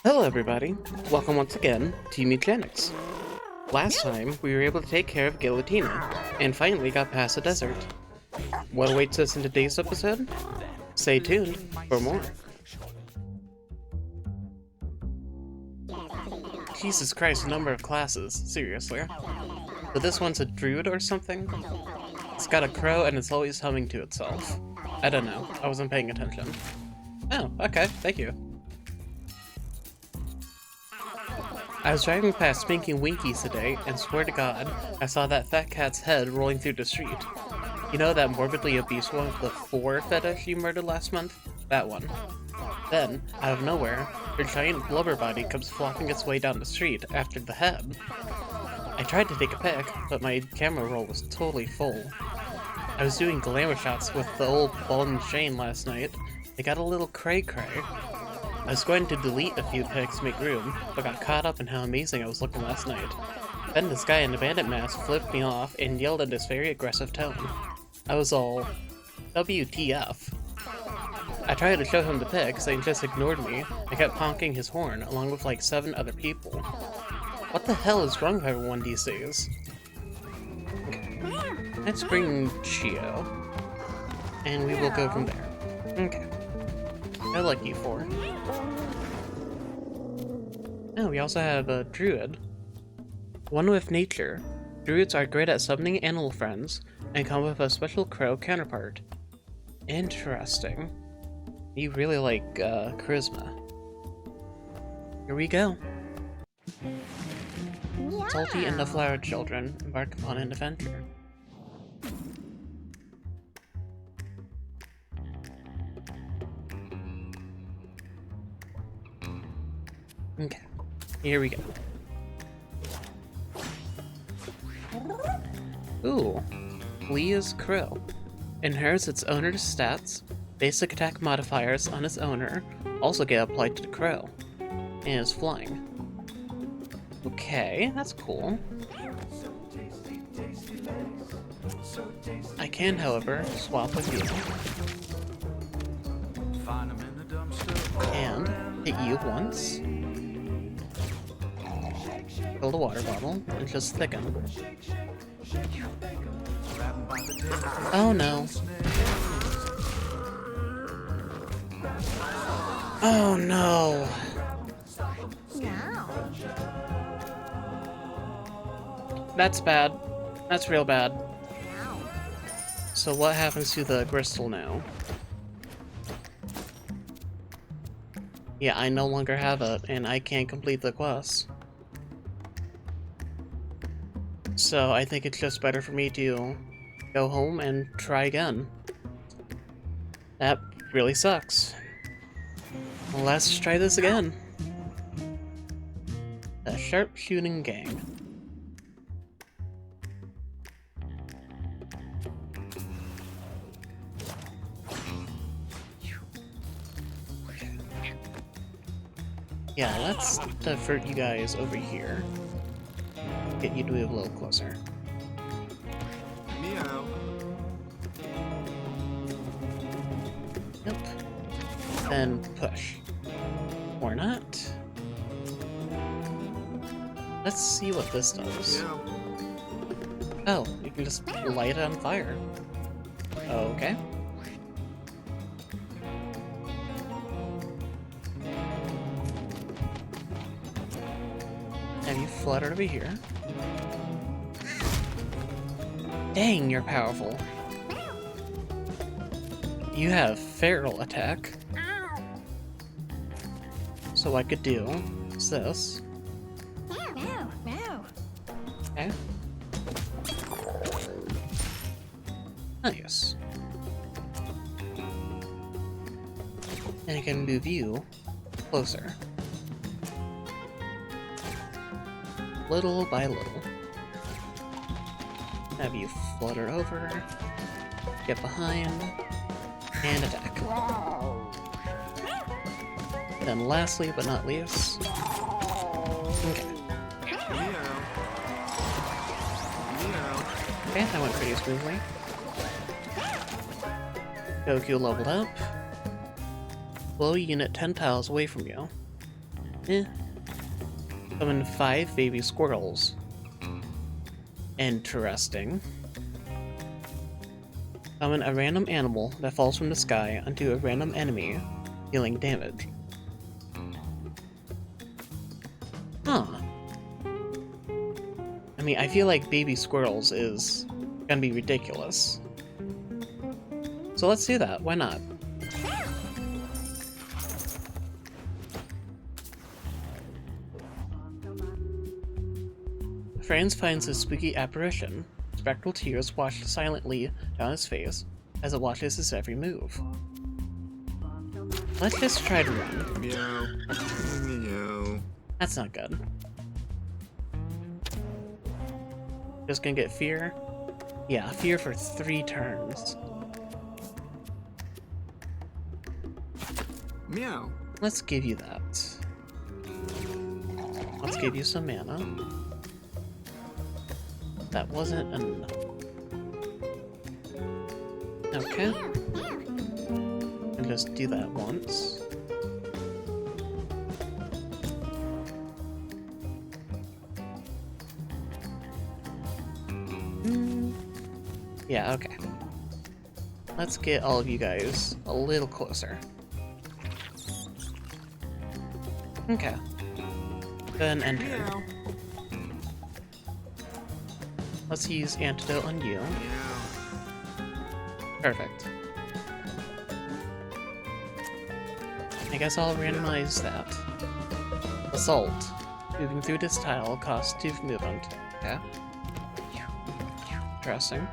Hello everybody, welcome once again to Mutagenics. Last time, we were able to take care of Giratina, and finally got past the desert. What awaits us in today's episode? Stay tuned for more. Jesus Christ, number of classes, seriously. But this one's a druid or something? It's got a crow and it's always humming to itself. I don't know, I wasn't paying attention. Oh, okay, thank you. I was driving past Spinky Winkies today, and swear to God, I saw that fat cat's head rolling through the street. You know that morbidly obese one with the 4 fetish you murdered last month? That one. Then, out of nowhere, her giant blubber body comes flopping its way down the street after the head. I tried to take a pic, but my camera roll was totally full. I was doing glamour shots with the old ball and chain last night. It got a little cray-cray. I was going to delete a few pics to make room, but got caught up in how amazing I was looking last night. Then this guy in the bandit mask flipped me off and yelled in this very aggressive tone. I was all, WTF. I tried to show him the pics and he just ignored me and kept honking his horn along with like 7 other people. What the hell is wrong with everyone these days? Okay. Let's bring Chio, and we will go from there. Okay. I like you 4. Oh, we also have a druid. One with nature. Druids are great at summoning animal friends and come with a special crow counterpart. Interesting. You really like charisma. Here we go. Salty and the Flower Children embark upon an adventure. Okay, here we go. Ooh, Leah's Crow. Inherits its owner's stats. Basic attack modifiers on its owner also get applied to the crow. And is flying. Okay, that's cool. I can, however, swap with you. And hit you once. Fill the water bottle and just thicken. Oh no. Oh no. That's bad. That's real bad. So what happens to the crystal now? Yeah, I no longer have it, and I can't complete the quest. So I think it's just better for me to go home and try again. That really sucks. Well, let's try this again. The Sharpshooting Gang. Yeah, let's divert you guys over here. Get you to move a little closer. Meow. Yep. Then push. Or not. Let's see what this does. Meow. Oh, you can just light it on fire. Okay. Have you fluttered over here? Dang, you're powerful. You have feral attack. So what I could do is this. Okay. Nice. And I can move you closer. Little by little. Have you flutter over, get behind, and attack. Then lastly but not least... Okay. Okay, that went pretty smoothly. Goku leveled up. Blow unit 10 tiles away from you. Summon 5 baby squirrels. Interesting. Summon a random animal that falls from the sky onto a random enemy, dealing damage. Huh. I mean, I feel like baby squirrels is gonna be ridiculous. So let's do that, why not? Franz finds a spooky apparition. Spectral tears wash silently down his face as it watches his every move. Let's just try to run. Meow. Meow. That's not good. Just gonna get fear? Yeah, fear for 3 turns. Meow. Let's give you that. Let's give you some mana. That wasn't enough. Okay. And just do that once. Yeah, okay. Let's get all of you guys a little closer. Okay. Then enter. Meow. Let's use antidote on you. Meow. Perfect. I guess I'll randomize that. Assault. Moving through this tile costs 2 movement. Okay. Interesting.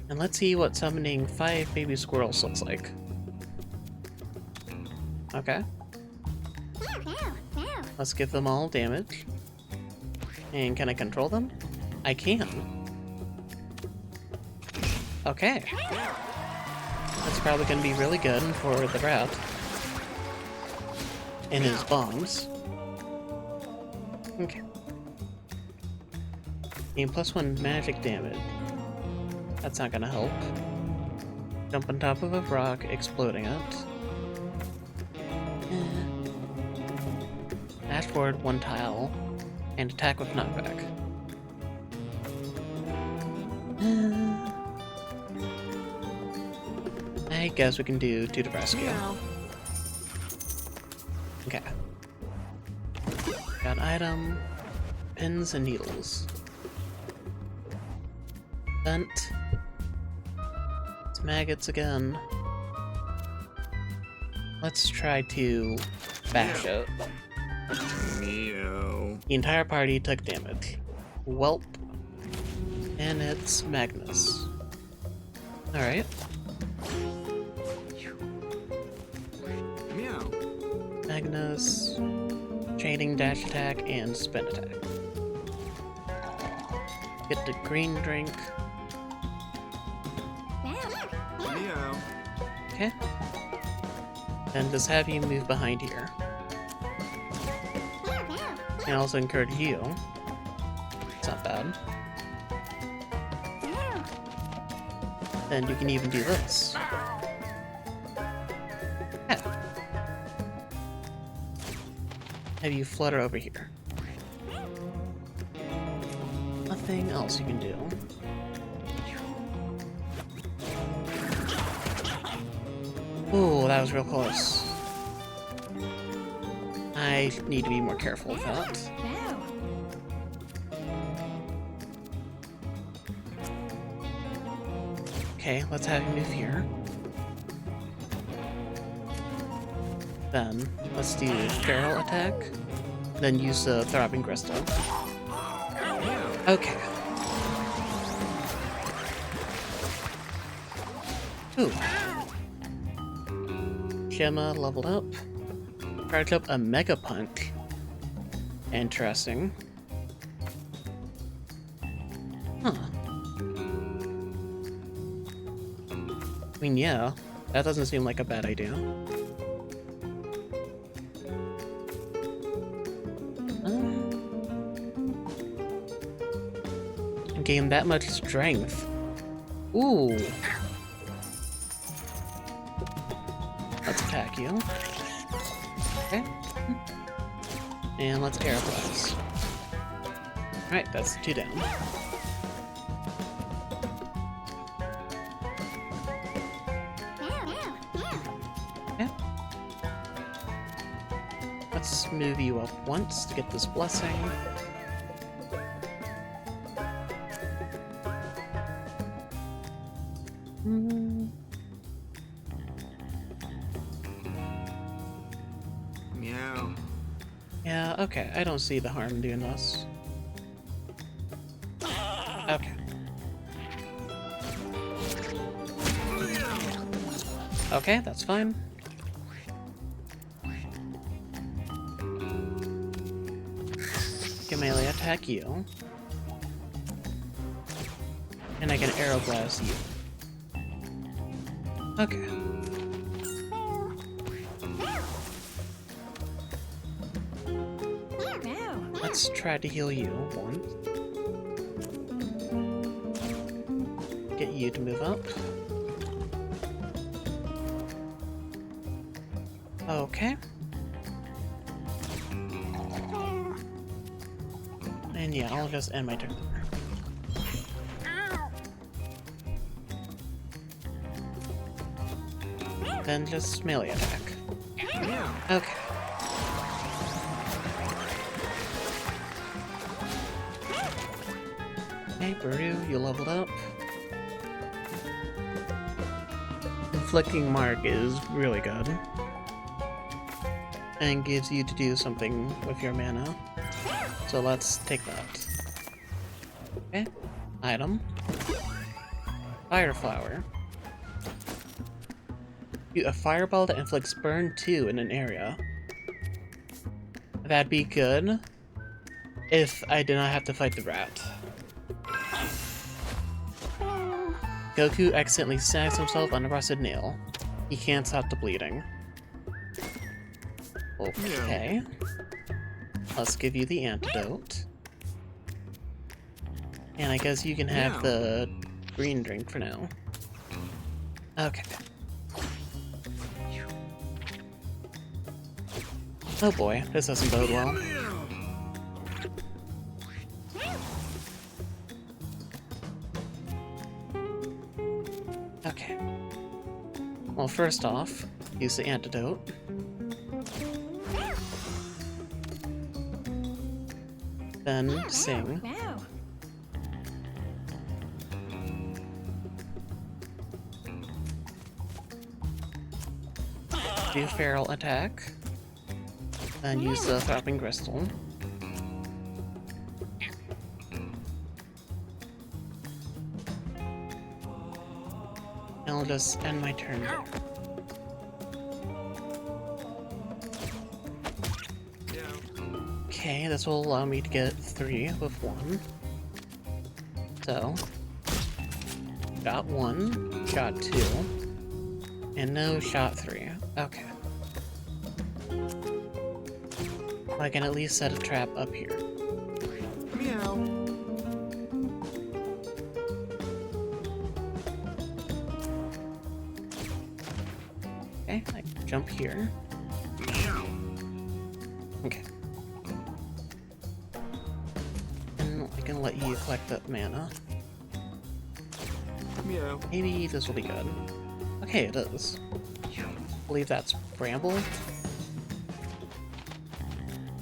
And let's see what summoning 5 baby squirrels looks like. Okay. Let's give them all damage. And can I control them? I can. Okay. That's probably going to be really good for the rat. And his bombs. Okay. Gain +1 magic damage. That's not going to help. Jump on top of a rock, exploding it. Dash forward 1 tile. And attack with knockback. I guess we can do to the rescue. Meow. Okay. Got item, pins and needles. Vent. It's maggots again. Let's try to bash it. Meow. The entire party took damage. Welp. And it's Magnus. Alright. Meow. Magnus. Chaining dash attack and spin attack. Get the green drink. Meow. Okay. And just have you move behind here. And also encourage you. It's not bad. And you can even do this. Yeah. Have you flutter over here. Nothing else you can do. Ooh, that was real close. I need to be more careful with that. Okay, let's have you move here. Then, let's do feral attack. Then use the throbbing crystal. Okay. Ooh. Gemma leveled up. Charge up a Mega Punch. Interesting. Huh. I mean, yeah, that doesn't seem like a bad idea. Gain that much strength. Ooh. Let's attack you. Okay. And let's Arrow Blast. Alright, that's 2 down. Okay. Let's move you up once to get this blessing. Meow. Yeah, okay, I don't see the harm in doing this. Okay. Okay, that's fine. Can melee attack you. And I can Arrow Blast you. Okay. Let's try to heal you once. Get you to move up. Okay. And yeah, I'll just end my turn. Then just melee attack. Okay. Hey, Baru, you leveled up. Inflicting Mark is really good. And gives you to do something with your mana. So let's take that. Okay. Item. Fire Flower. A fireball that inflicts burn 2 in an area. That'd be good if I did not have to fight the rat. Goku accidentally snags himself on a rusted nail. He can't stop the bleeding. Okay. Let's give you the antidote. And I guess you can have the green drink for now. Okay. Oh boy, this doesn't bode well. Okay. Well, first off, use the antidote. Then sing. Do feral attack. Then use the Throbbing Crystal. And I'll just end my turn there. Okay, this will allow me to get 3 with 1. So, shot 1, shot 2, and no shot 3. Okay. I can at least set a trap up here. Meow. Okay, I can jump here. Okay. And I can let you collect that mana. Meow. Maybe this will be good. Okay, it is. I believe that's Bramble.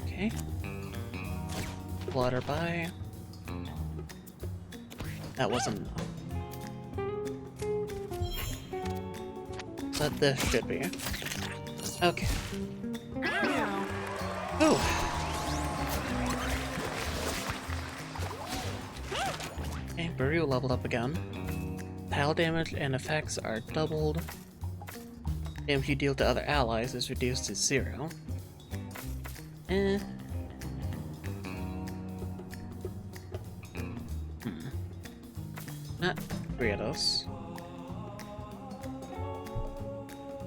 Okay. Water by. That wasn't enough. But this should be. Okay. Oh. Okay, Baru leveled up again. Pile damage and effects are doubled. Damage you deal to other allies is reduced to 0. Not Kratos.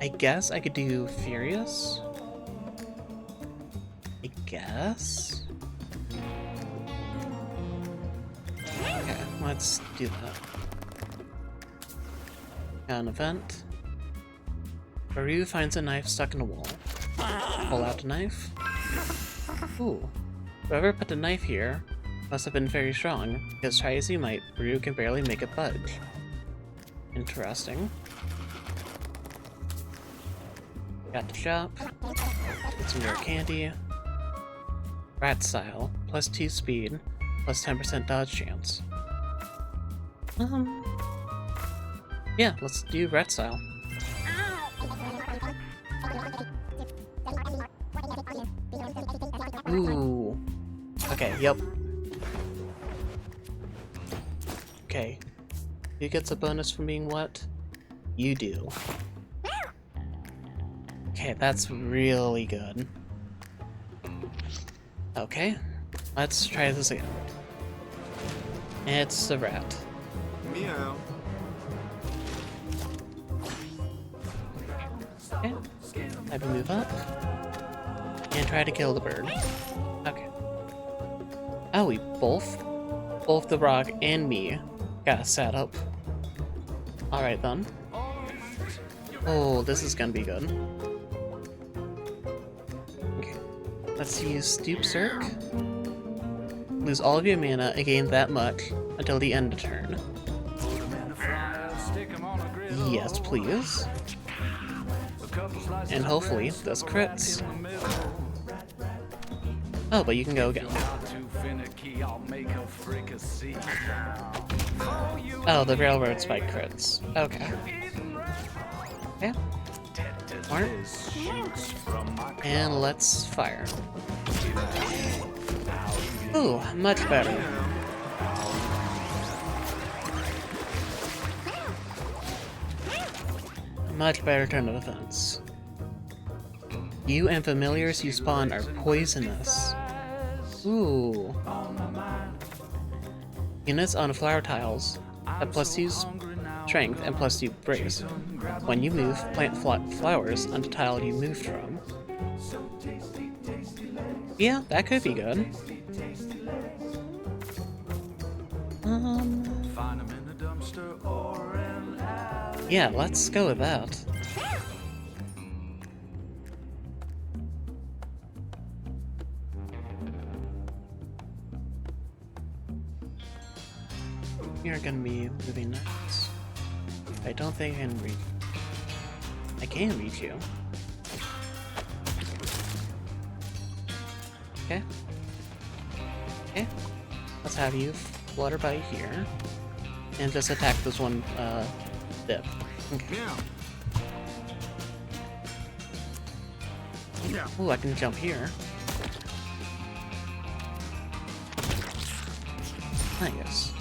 I guess I could do Furious? I guess? Okay, let's do that. Got an event. Baru finds a knife stuck in a wall. Pull out the knife. Ooh. Whoever put the knife here must have been very strong, because try as you might, Ryu can barely make it budge. Interesting. Got the shop. Get some rare candy. Rat style. +2 speed. Plus 10% dodge chance. Yeah, let's do rat style. Ooh. Okay, yep. Okay. Who gets a bonus from being wet? You do. Okay, that's really good. Okay, let's try this again. It's the rat. Meow. Okay, I can move up and try to kill the bird. Okay. Oh, we both the rock and me got set up. Alright then. Oh, this is gonna be good. Okay. Let's use Stoop Circ. Lose all of your mana and gain that much until the end of turn. Yes, please. And hopefully this crits. Oh, but you can go again. Oh, the railroad spike crits. Okay. Yeah. Smart. And let's fire. Ooh, much better. Much better turn of events. You and familiars you spawn are poisonous. Ooh. Units on flower tiles have +2 strength and +2 brace. When you move, plant flowers on the tile you moved from. Yeah, that could be good. Yeah, let's go with that. You're gonna be moving next. I don't think I can reach. I can reach you. Okay. Okay. Let's have you flutter by here. And just attack this one, dip. Okay. Yeah. Ooh, I can jump here. Nice.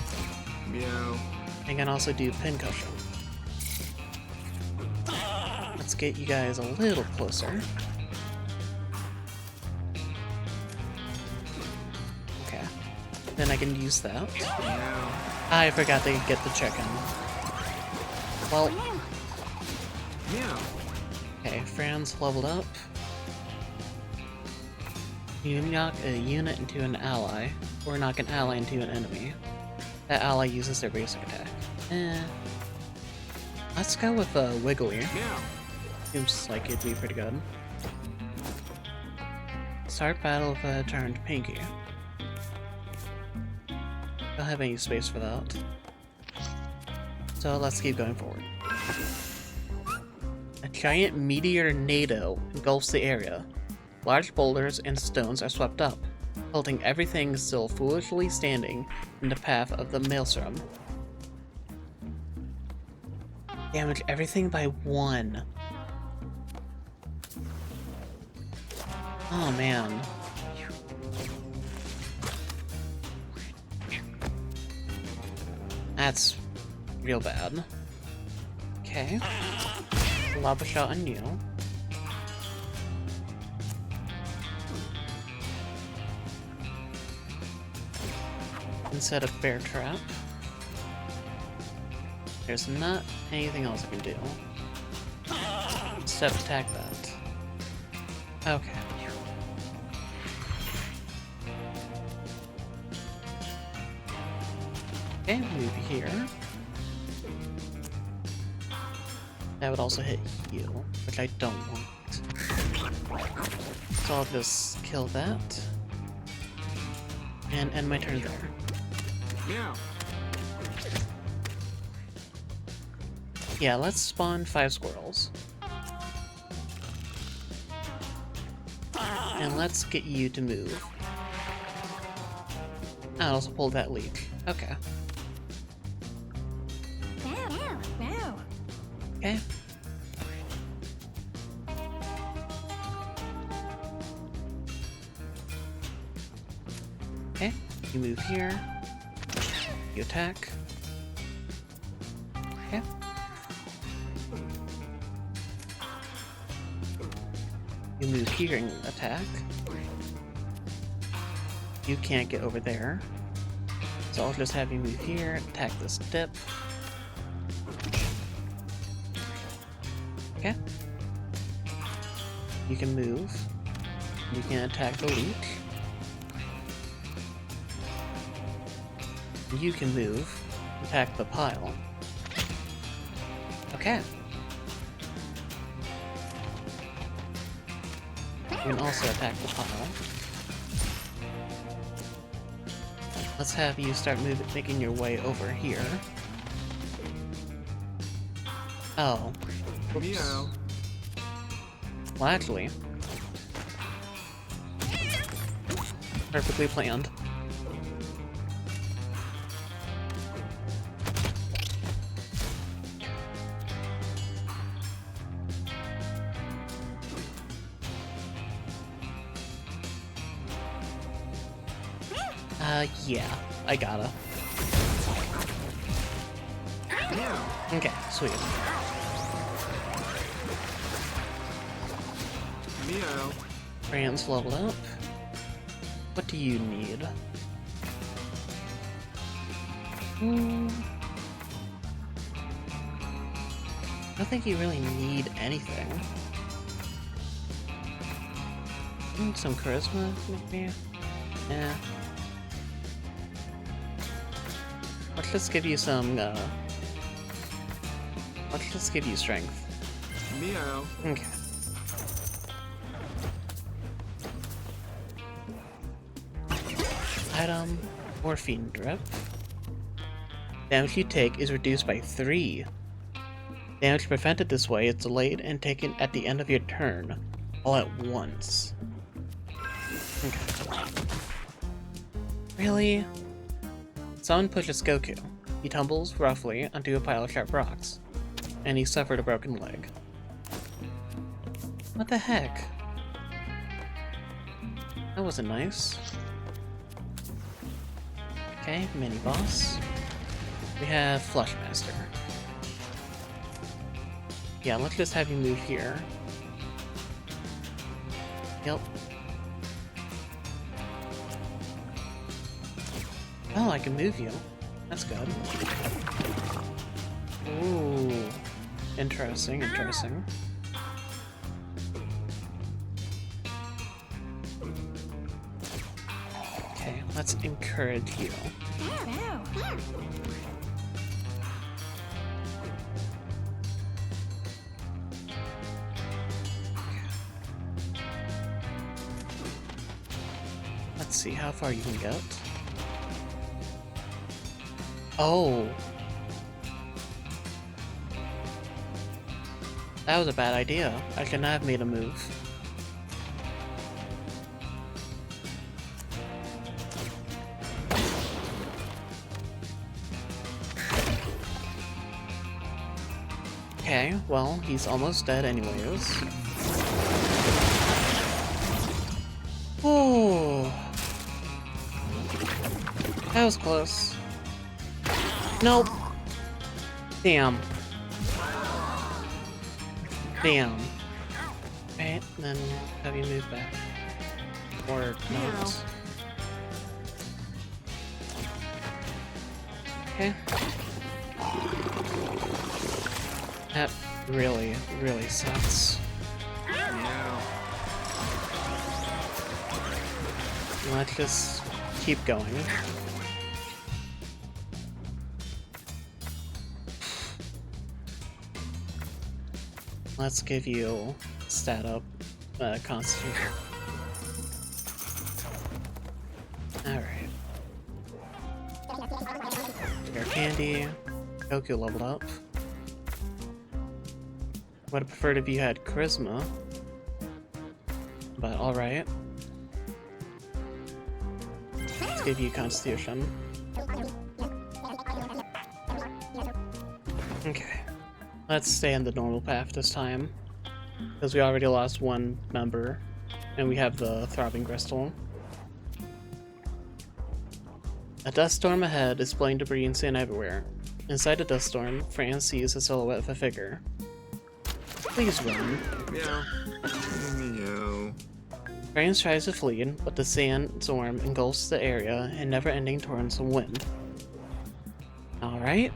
Meow. I can also do pincushion. Let's get you guys a little closer. Okay. Then I can use that. Meow. I forgot to get the chicken. Well, Meow. okay, Fran's leveled up. You knock a unit into an ally, or knock an ally into an enemy. That ally uses their basic attack. Let's go with Wiggly. Meow. Seems like it'd be pretty good. Start battle with a turned Pinky. Don't have any space for that. So let's keep going forward. A giant meteor tornado engulfs the area. Large boulders and stones are swept up, holding everything still foolishly standing in the path of the maelstrom. Damage everything by 1. Oh man. That's real bad. Okay. Lava shot on you. Instead of bear trap. There's not anything else I can do. Step attack that. Okay. Okay, move here. That would also hit you, which I don't want. So I'll just kill that. And end my turn there. Meow. Yeah, let's spawn 5 squirrels. And let's get you to move. I'll also pull that leak. Okay. Okay. Okay, you move here. You attack. Okay. You move here and attack. You can't get over there. So I'll just have you move here, attack this dip. Okay. You can move. You can attack the leak. You can move, attack the pile. Okay. You can also attack the pile. Let's have you start making your way over here. Oh. Whoops. Meow. Well, actually, perfectly planned. Yeah, I gotta. Meow. Okay, sweet. Meow. Brand's leveled up. What do you need? I don't think you really need anything. Some charisma, maybe? Yeah. Let's just give you some, let's just give you strength. Meow. Okay. Item, morphine drip. Damage you take is reduced by 3. Damage prevented this way is delayed and taken at the end of your turn, all at once. Okay. Really? Someone pushes Goku. He tumbles, roughly, onto a pile of sharp rocks, and he suffered a broken leg. What the heck? That wasn't nice. Okay, mini-boss. We have Flushmaster. Yeah, let's just have you move here. Yep. Oh, I can move you. That's good. Ooh. Interesting, interesting. Okay, let's encourage you. Let's see how far you can get. Oh. That was a bad idea. I should not have made a move. Okay, well, he's almost dead anyways. Oh. That was close. Nope. Damn. Damn. Right, then have you move back. Or not. Okay. That really, really sucks. Meow. Let's just keep going. Let's give you stat up. Constitution. Alright. Air Candy. Goku leveled up. Would have preferred if you had Charisma. But alright. Let's give you Constitution. Okay. Let's stay on the normal path this time. Because we already lost one member. And we have the Throbbing Crystal. A dust storm ahead, displaying debris and sand everywhere. Inside the dust storm, Fran sees a silhouette of a figure. Please run. Meow. Meow. Franz tries to flee, but the sandstorm engulfs the area in never-ending torrents of wind. Alright.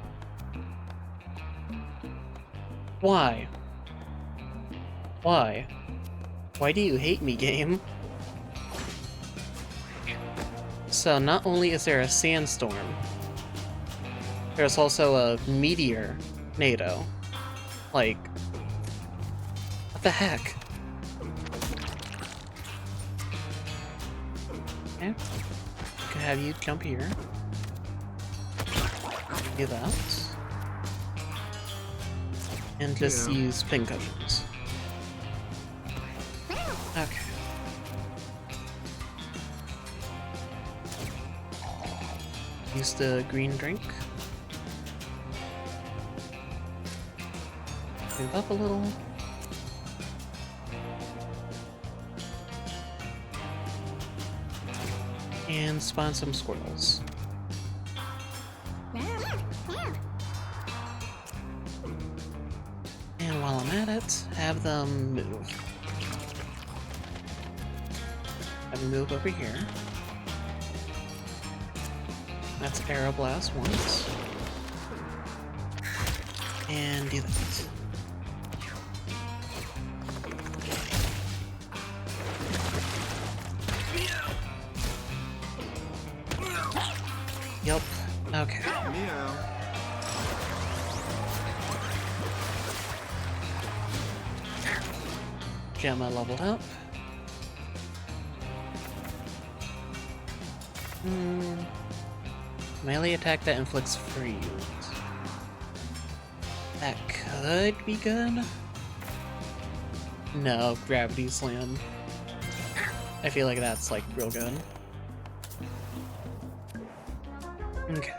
Why? Why? Why do you hate me, game? So not only is there a sandstorm, there's also a meteor NATO. Like, what the heck? Okay. Can have you jump here. Do that. And just use pin cushions. Okay. Use the green drink. Move up a little. And spawn some squirrels. And while I'm at it, have them move. Have them move over here. That's Aeroblast once. And do that. Yup. Okay. Meow. Gemma leveled up. Melee attack that inflicts freeze. That could be good. No, Gravity Slam. I feel like that's like real good. Okay.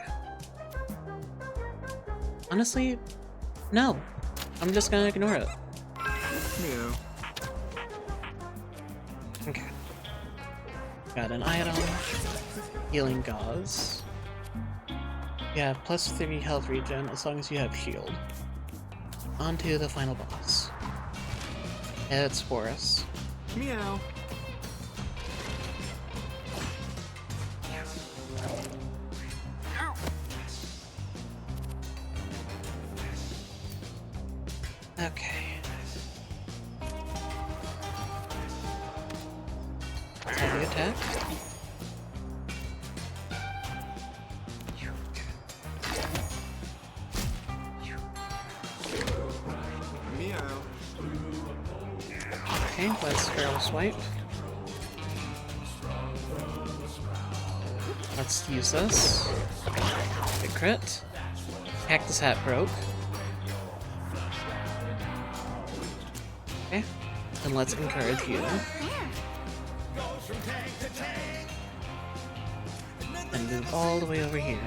Honestly, no. I'm just gonna ignore it. Meow. Okay. Got an item. Healing Gauze. You have +3 health regen as long as you have shield. On to the final boss. It's Boris. Meow. Okay. Heavy attack. Meow. Okay, let's Feral Swipe. Let's use this. Big crit. Cactus Hat broke. Okay, and let's encourage you. And move all the way over here.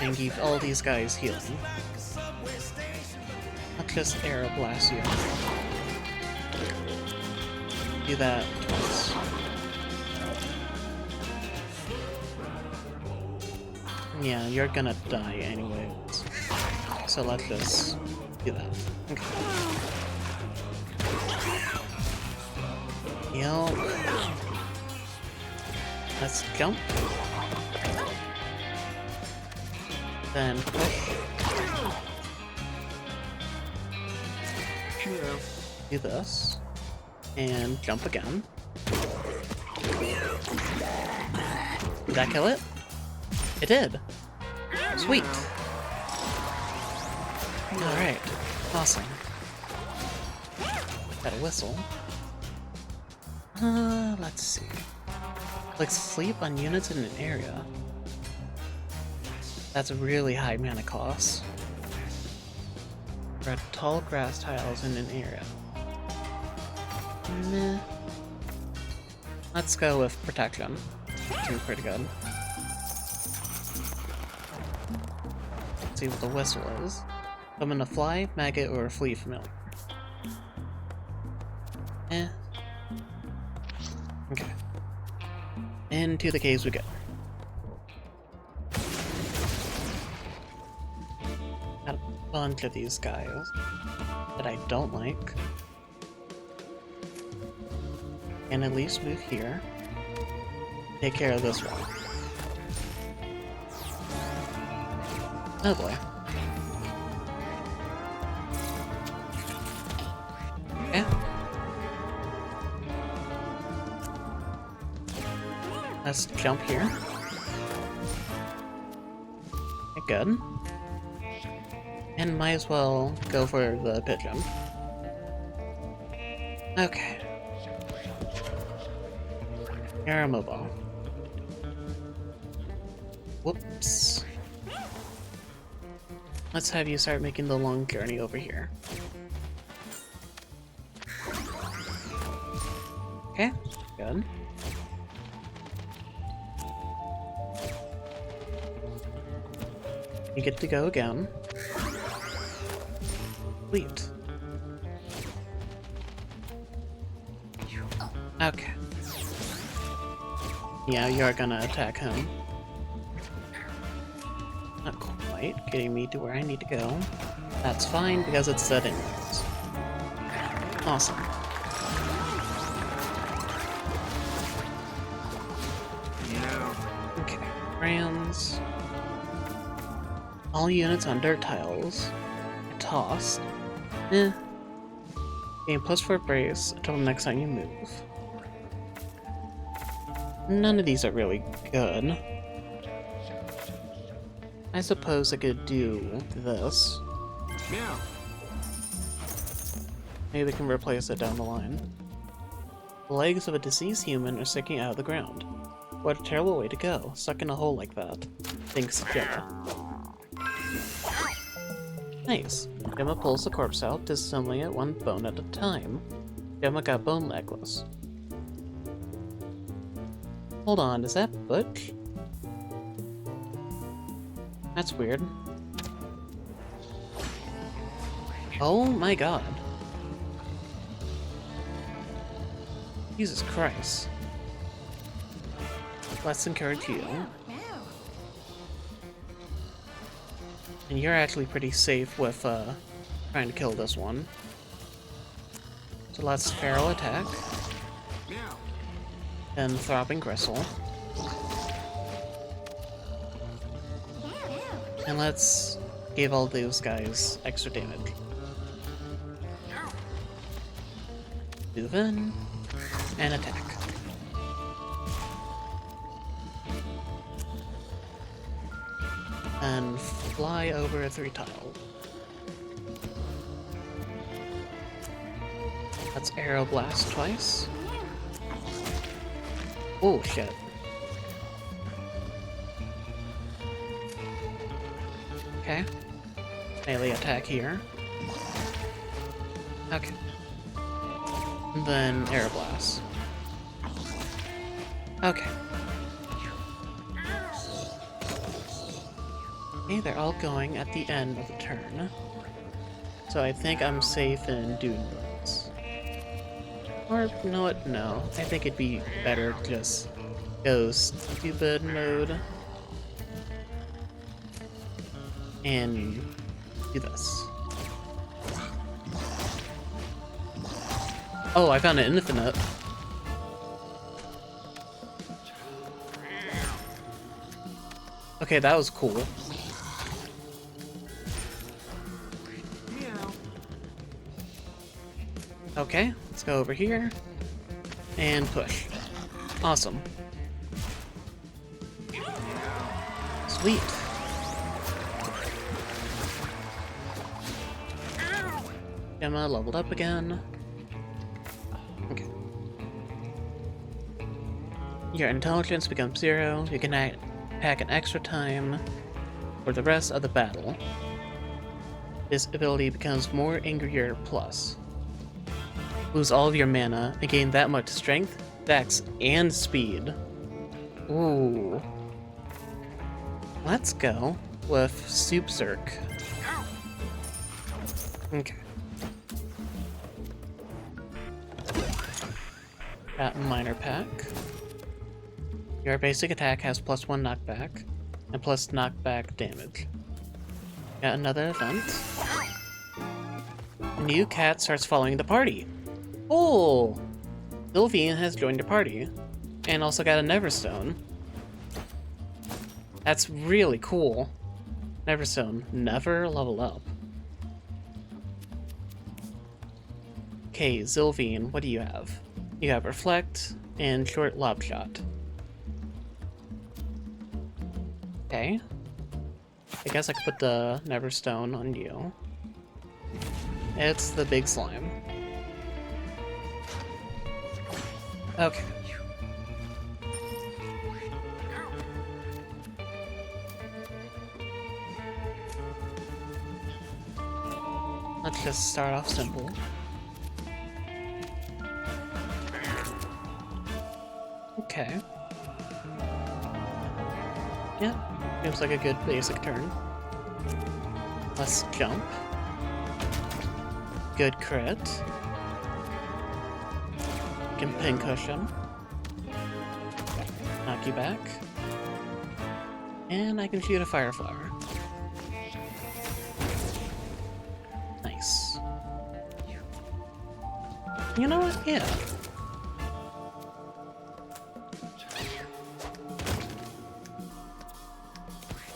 And keep all these guys healing. Not just Aeroblast you. Do that twice. Yeah, you're gonna die anyways. So let's just do that. Okay. Heal. Let's jump. Then push. Meow. Do this. And jump again. Did that kill it? It did! Sweet! Alright. Awesome. Got a whistle. Let's see. Click sleep on units in an area. That's a really high mana cost. Red tall grass tiles in an area. Meh. Let's go with protection. Seems pretty good. Let's see what the whistle is. Summon a fly, maggot, or a flea familiar. Eh. Okay. Into the caves we go. Got a bunch of these guys that I don't like. And at least move here. Take care of this one. Oh boy. Okay. Let's jump here. Okay, good. And might as well go for the pigeon. Okay. You're immobile. Whoops. Let's have you start making the long journey over here. Okay, good. You get to go again. Sweet. Okay. Yeah, you're gonna attack him. Not quite getting me to where I need to go. That's fine because it's set anyways. Awesome. Meow. Okay, Rams. All units on dirt tiles are tossed. Eh. Gain +4 brace until the next time you move. None of these are really good. I suppose I could do this. Meow. Maybe we can replace it down the line. The legs of a deceased human are sticking out of the ground. What a terrible way to go, stuck in a hole like that, thinks Gemma. Nice. Gemma pulls the corpse out, disassembling it one bone at a time. Gemma got bone necklace. Hold on, is that Butch? That's weird. Oh my god. Jesus Christ. Let's encourage you. And you're actually pretty safe with trying to kill this one. So let's feral attack. Meow. And throbbing gristle. And let's give all those guys extra damage. Move in and attack. And fly over a 3-tile. Let's arrow blast twice. Oh shit. Okay. Melee attack here. Okay. And then arrow blast. Okay. Okay, they're all going at the end of the turn. So I think I'm safe in doing this. Or, you know what? No. I think it'd be better to just go stupid mode. And do this. Oh, I found an infinite. Okay, that was cool. Meow. Okay, let's go over here. And push. Awesome. Sweet. Gemma leveled up again. Okay. Your intelligence becomes 0. You can attack an extra time for the rest of the battle. This ability becomes more angrier plus. Lose all of your mana and gain that much strength, dex, and speed. Ooh. Let's go with Soup Zerk. Okay. Got Minor Pack. Your basic attack has +1 knockback and plus knockback damage. Got another event. A new cat starts following the party. Oh! Sylvian has joined the party. And also got a Neverstone. That's really cool. Neverstone, never level up. Okay, Sylvian, what do you have? You have Reflect and Short Lob Shot. Okay. I guess I could put the Neverstone on you. It's the big slime. Okay. Let's just start off simple. Okay. Yeah, seems like a good basic turn. Let's jump. Good crit. Can pin cushion. Knock you back. And I can shoot a fire flower. Nice. You know what? Yeah.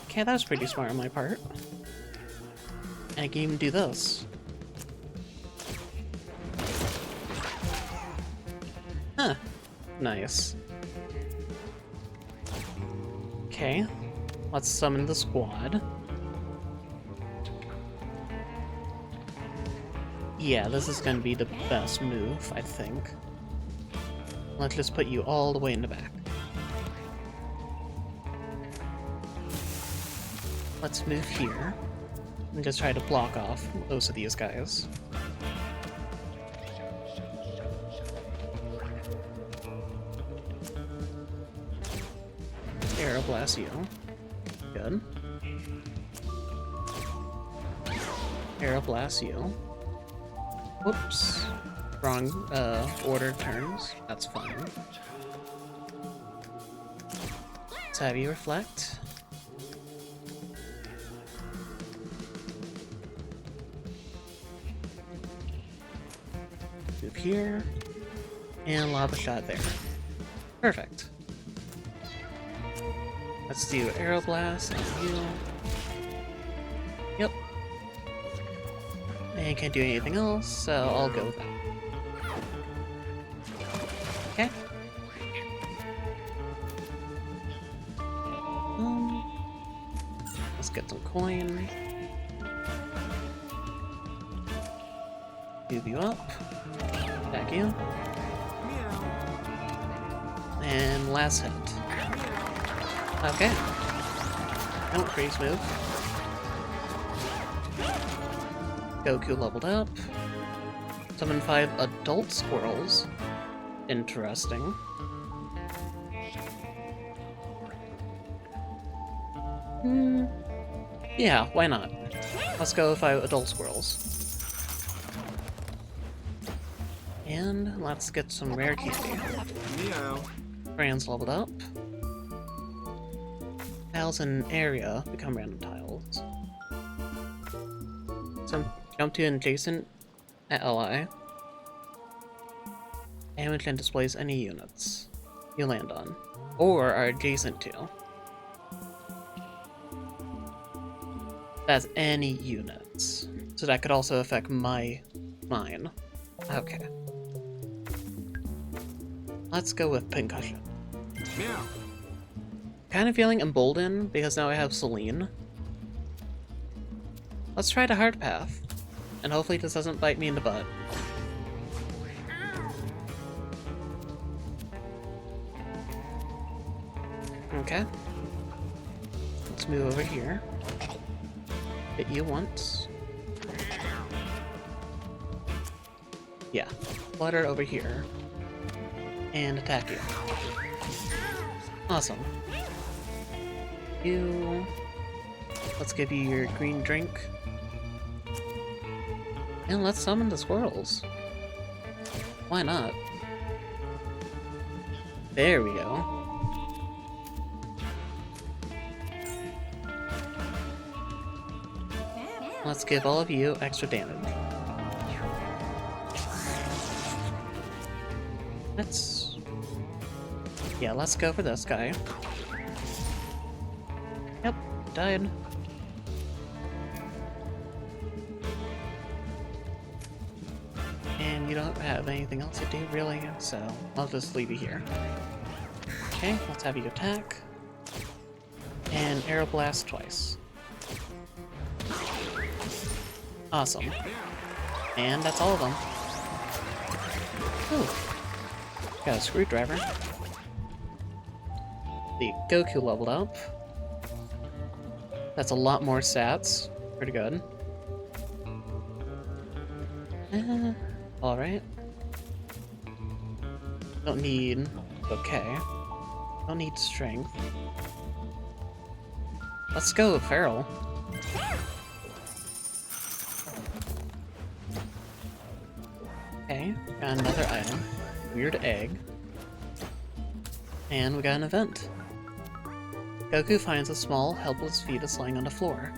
Okay, that was pretty smart on my part. And I can even do this. Huh. Nice. Okay. Let's summon the squad. Yeah, this is gonna be the best move, I think. Let's just put you all the way in the back. Let's move here and just try to block off most of these guys. Aeroblast you. Good. Aeroblast you. Whoops. Wrong order turns. That's fine. Let's have you reflect. Move here. And lava shot there. Perfect. Let's do Aeroblast and you. Yep. And can't do anything else, so I'll go with that. Okay. Let's get some coin. Move you up. Back you. And last hit. Okay. Don't freeze move. Goku leveled up. Summon 5 adult squirrels. Interesting. Yeah, why not? Let's go with 5 adult squirrels. And let's get some rare candy. Meow. Fran's leveled up. Tiles in area become random tiles. So jump to an adjacent ally. Damage and displays any units you land on, or are adjacent to. That's any units. So that could also affect mine. Okay. Let's go with Pincushion. Meow. Kind of feeling emboldened because now I have Celine. Let's try the hard path, and hopefully this doesn't bite me in the butt. Okay. Let's move over here. Hit you once. Yeah. Flutter over here. And attack you. Awesome. You... Let's give you your green drink. And let's summon the squirrels. Why not? There we go. Let's give all of you extra damage. Yeah, let's go for this guy. Yep, died. And you don't have anything else to do, really, so I'll just leave you here. Okay, let's have you attack. And Arrow Blast twice. Awesome. And that's all of them. Ooh. Got a screwdriver. The Goku leveled up. That's a lot more stats. Pretty good. Alright. Don't need... Okay. Don't need strength. Let's go with Feral. Okay, got another item. Weird egg. And we got an event. Goku finds a small, helpless fetus lying on the floor.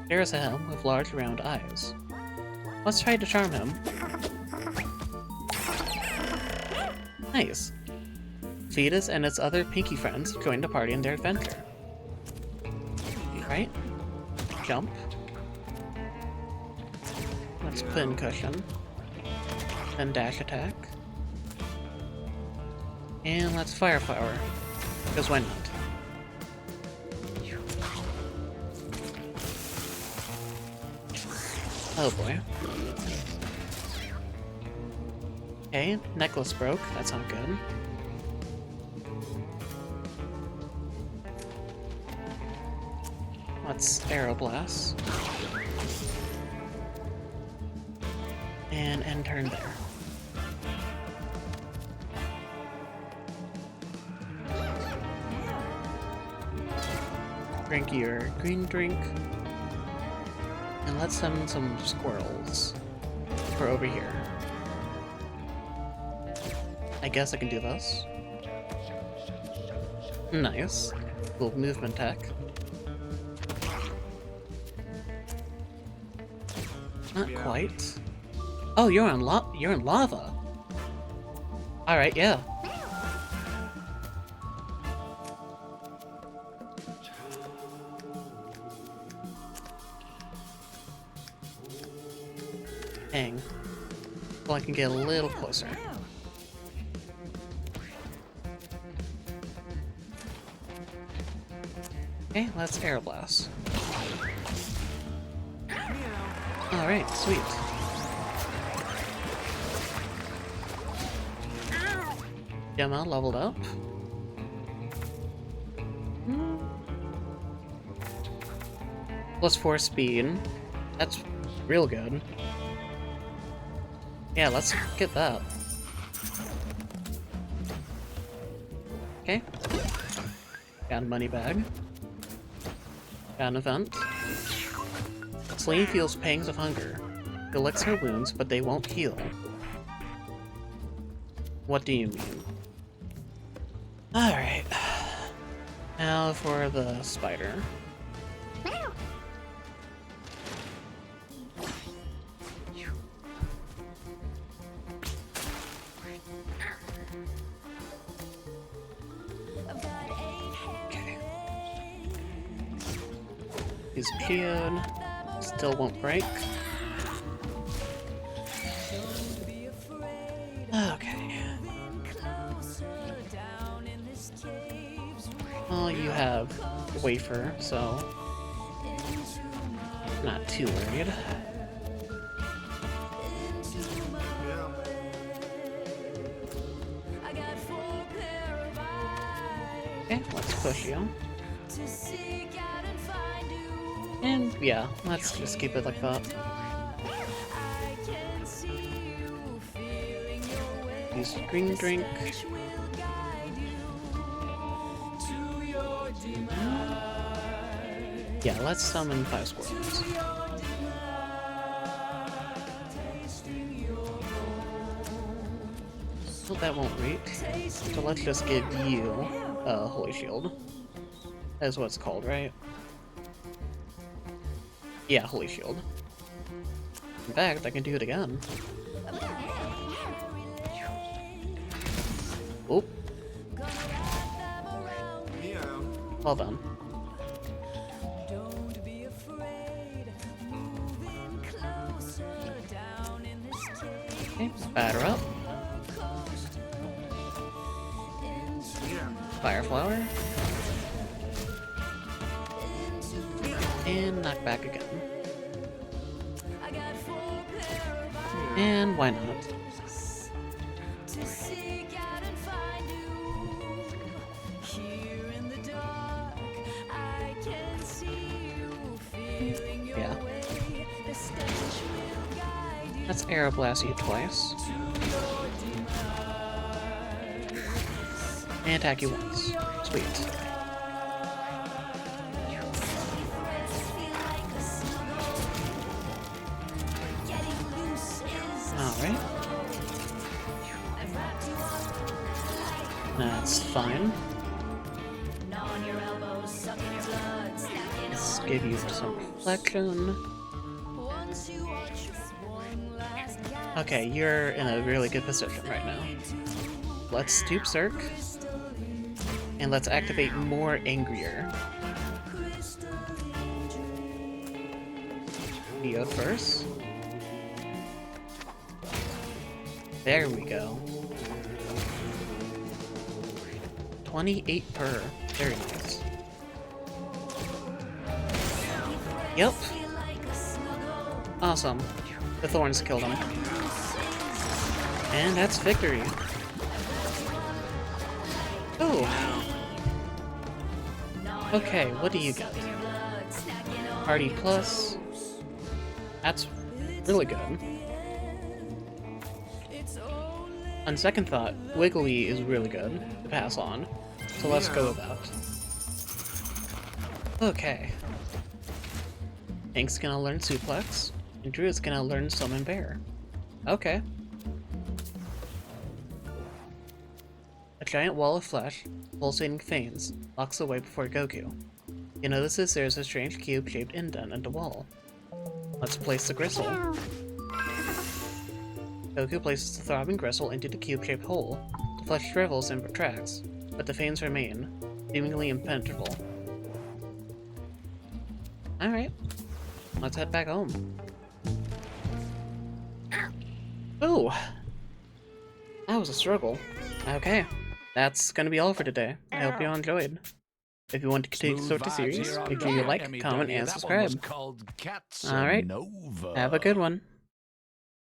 Stares at him with large, round eyes. Let's try to charm him. Nice. Fetus and its other Pinky friends join the party in their adventure. Right? Jump. Let's pin cushion. Then dash attack. And let's fire flower. Because why not? Oh boy. Okay, necklace broke. That's not good. Let's Arrow Blast. And end turn there. Drink your green drink. And let's summon some squirrels. For over here. I guess I can do this. Nice. Cool movement tech. Not quite. Oh, you're in lava. All right, yeah. Dang. Well, I can get a little closer. Okay, let's Air Blast. Alright, sweet. Gemma leveled up. +4 speed. That's real good. Yeah, let's get that. Okay. Got a money bag. Got an event. Celine feels pangs of hunger. It licks her wounds, but they won't heal. What do you mean? Alright. Now for the spider. Okay. He's peeled. Still won't break. Okay. Well, you have wafer, so not too worried. Okay, let's push you. And yeah, let's just keep it like that. Use green drink. Yeah, let's summon 5 squirrels. Well, that won't reach. So let's just give you a Holy Shield. That's what it's called, right? Yeah, Holy Shield. In fact, I can do it again. Oop. Meow. Well done. Okay, batter up. Meow. Fire Flower. And knock back again. And why not? Yeah. Let's Aeroblast you twice. And attack you once. Sweet. Alright. That's fine. Let's give you some reflection. Okay, you're in a really good position right now. Let's stoop Cirque. And let's activate more Angrier. Geode first. There we go. 28 per. Very nice. Yep. Awesome. The thorns killed him. And that's victory. Oh. Okay, what do you get? Party Plus. That's really good. On second thought, Wiggly is really good to pass on. So let's go with that. Okay. Hank's gonna learn Suplex, and Drew's gonna learn Summon Bear. Okay. A giant wall of flesh, pulsating veins, blocks the way before Goku. He notices there's a strange cube-shaped indent in the wall. Let's place the gristle. Goku places the throbbing gristle into the cube-shaped hole. The flesh shrivels and retracts, but the veins remain, seemingly impenetrable. Alright, let's head back home. Ooh! That was a struggle. Okay, that's gonna be all for today. I hope you all enjoyed. If you want to continue to support the series, make sure you like, comment, and subscribe. Alright, have a good one.